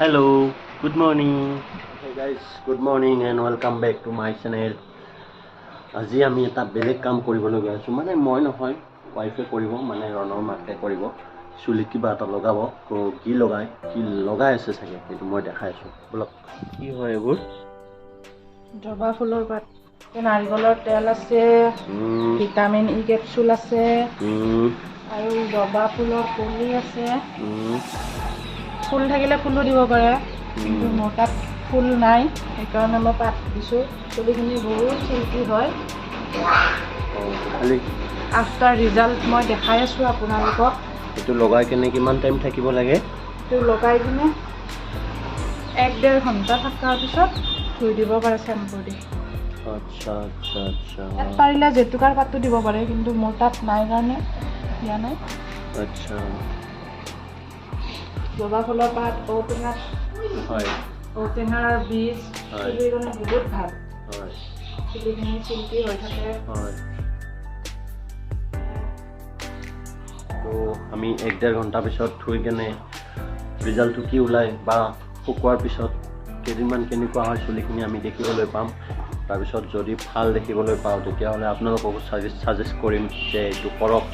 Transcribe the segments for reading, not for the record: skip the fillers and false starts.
Hello, good morning. Hey guys, good morning and welcome back to my channel. আজি আমি এটা বেলেগ কাম কৰিবলৈ গৈ আছো মানে মই নহয় ওয়াইফে কৰিব মানে ৰণৰ মাকে কৰিব চুলি কিবা এটা লগাব তো কি লগাই আছে চাগে কিন্তু মই দেখাই আছো বলক কি হয় এবোৰ জবা ফুলৰ পাত নাৰিকলৰ তেল আছে ভিটামিন ই কেপচুল আছে আৰু জবা ফুলৰ কলি আছে ফুল থাকিলে ফুলো দিব পাৰে কিন্তু মোৰ তাত ফুল নাই সেইকাৰণে মই পাত দিছোঁ চুলিখিনি বহুত চিল্কি হয় খালি আফটাৰ ৰিজাল্ট মই দেখাই আছোঁ আপোনালোকক এইটো লগাই কেনে কিমান টাইম থাকিব লাগে এইটো লগাই কিনে 1-1.5 ঘণ্টা থকাৰ পিছত ধুই দিব পাৰে চেম্পু দি আচ্ছা আচ্ছা আচ্ছা ইয়াত পাৰিলে জেতুকাৰ পাতটো দিব পাৰে কিন্তু মোৰ তাত নাই কাৰণে দিয়া নাই আচ্ছা জবা ফুলৰ পাত ঔটেঙাৰ হয় ঔটেঙাৰ বীজ চুলিৰ কাৰণে বহুত ভাল হয় চুলিখিনি চিল্কি হৈ থাকে হয় তো আমি 1-1.5 ঘণ্টা পিছত ধুই কেনে ৰিজাল্টটো কি ওলাই বা শুকোৱাৰ পিছত কেইদিনমান কেনেকুৱা হয় চুলিখিনি আমি দেখিবলৈ পাম তাৰপিছত যদি ভাল দেখিবলৈ পাওঁ তেতিয়াহ'লে আপোনালোকক সাজেষ্ট কৰিম যে এইটো কৰক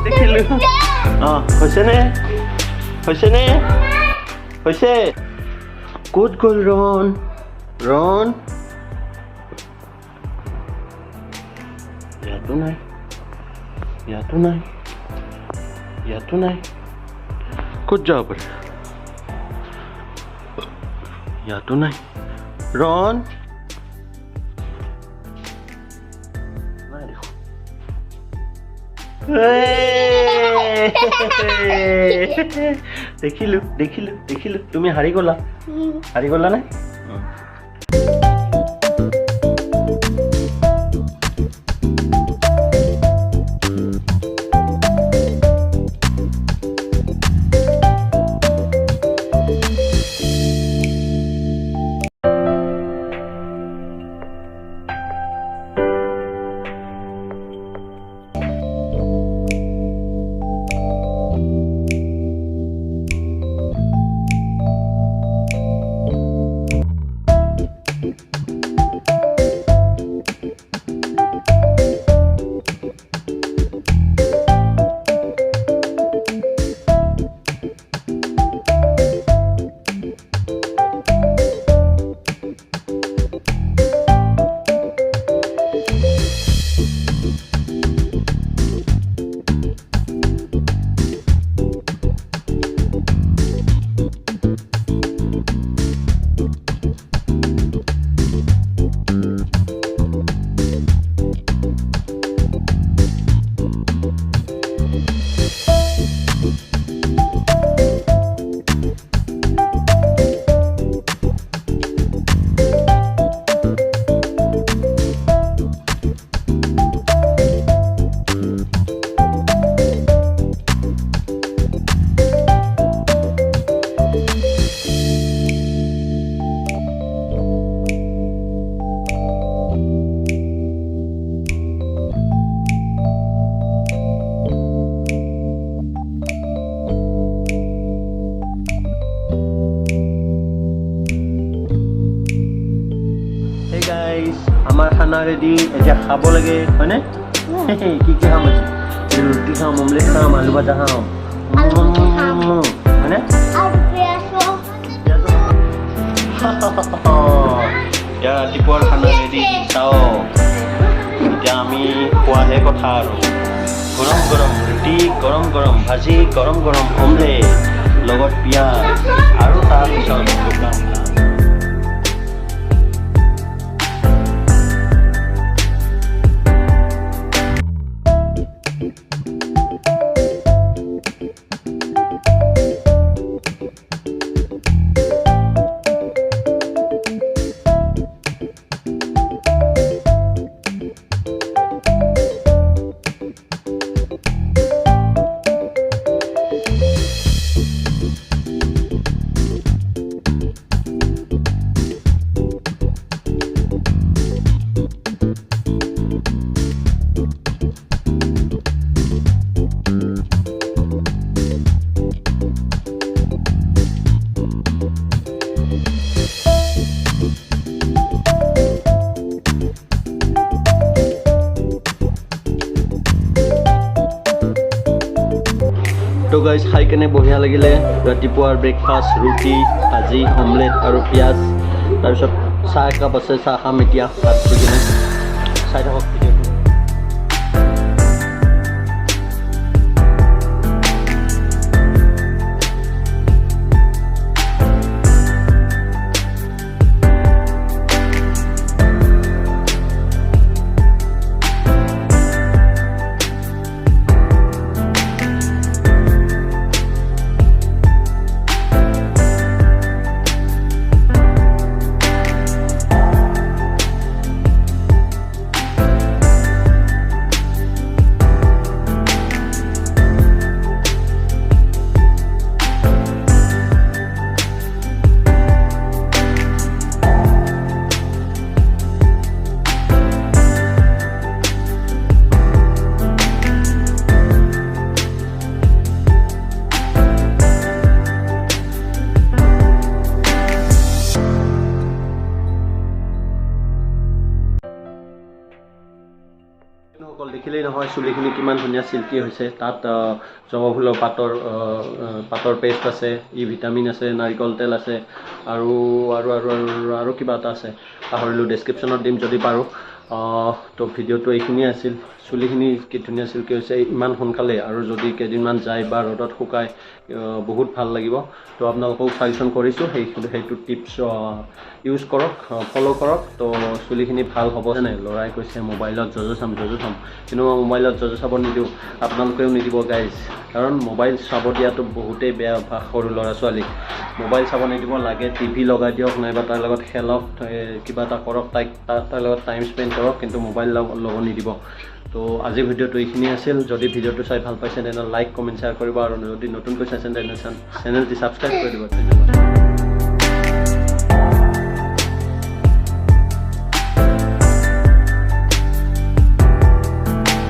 দেখিলো হৈছে ক'ত গ'ল ৰন ইয়াতো নাই ক'ত যাব পাৰে ইয়াতো নাই ৰন নাই দেখোন দেখিলো তুমি হাৰি গ'লা নাই আমাৰ খানা ৰেডি এতিয়া খাব লাগে হয়নে কি কি খাম আজি ৰুটি খাম অমলেট খাম আলু ভাজা খাম হয়নে এতিয়া ৰাতিপুৱাৰ খানা ৰেডি চাওক এতিয়া আমি খোৱাহে কথা আৰু গৰম গৰম ৰুটি গৰম গৰম ভাজি গৰম গৰম অমলেট লগত পিঁয়াজ আৰু তাৰপিছত তো গাইজ খাই কেনে বঢ়িয়া লাগিলে ৰাতিপুৱাৰ ব্ৰেকফাষ্ট ৰুটি ভাজি অমলেট আৰু পিঁয়াজ তাৰপিছত চাহ একাপ আছে চাহ খাম এতিয়া ভাত দি কিনে চাই থাকক ভিডিঅ'টো অকল দেখিলেই নহয় চুলিখিনি কিমান ধুনীয়া চিল্কি হৈছে তাত জবা ফুলৰ পাতৰ পেষ্ট আছে ই ভিটামিন আছে নাৰিকল তেল আছে আৰু আৰু আৰু আৰু আৰু কিবা এটা আছে পাহৰিলোঁ ডেছক্ৰিপশ্যনত দিম যদি পাৰোঁ তো ভিডিঅ'টো এইখিনিয়ে আছিল চুলিখিনি কি ধুনীয়া চিল্কি হৈছে ইমান সোনকালে আৰু যদি কেইদিনমান যায় বা ৰ'দত শুকায় বহুত ভাল লাগিব তো আপোনালোকক ছাজেশ্যন কৰিছোঁ সেইটো টিপছ ইউজ কৰক ফ'ল' কৰক তো চুলিখিনি ভাল হ'ব নাই ল'ৰাই কৈছে মোবাইলত জজ' চাম কিন্তু মই মোবাইলত জজ' চাব নিদিওঁ আপোনালোকেও নিদিব গাইজ কাৰণ মোবাইল চাব দিয়াটো বহুতেই বেয়া অভ্যাস সৰু ল'ৰা ছোৱালীক মোবাইল চাব নিদিব লাগে টিভি লগাই দিয়ক নাইবা তাৰ লগত খেলক কিবা এটা কৰক তাৰ লগত টাইম স্পেণ্ড কৰক কিন্তু মোবাইল ল'ব নিদিব তো আজিৰ ভিডিঅ'টো এইখিনি আছিল যদি ভিডিঅ'টো চাই ভাল পাইছে তেনেহ'লে লাইক কমেণ্ট শ্বেয়াৰ কৰিব আৰু যদি নতুনকৈ চাইছে তেনেহ'লে চেনেলটি ছাবস্ক্ৰাইব কৰি দিব ধন্যবাদ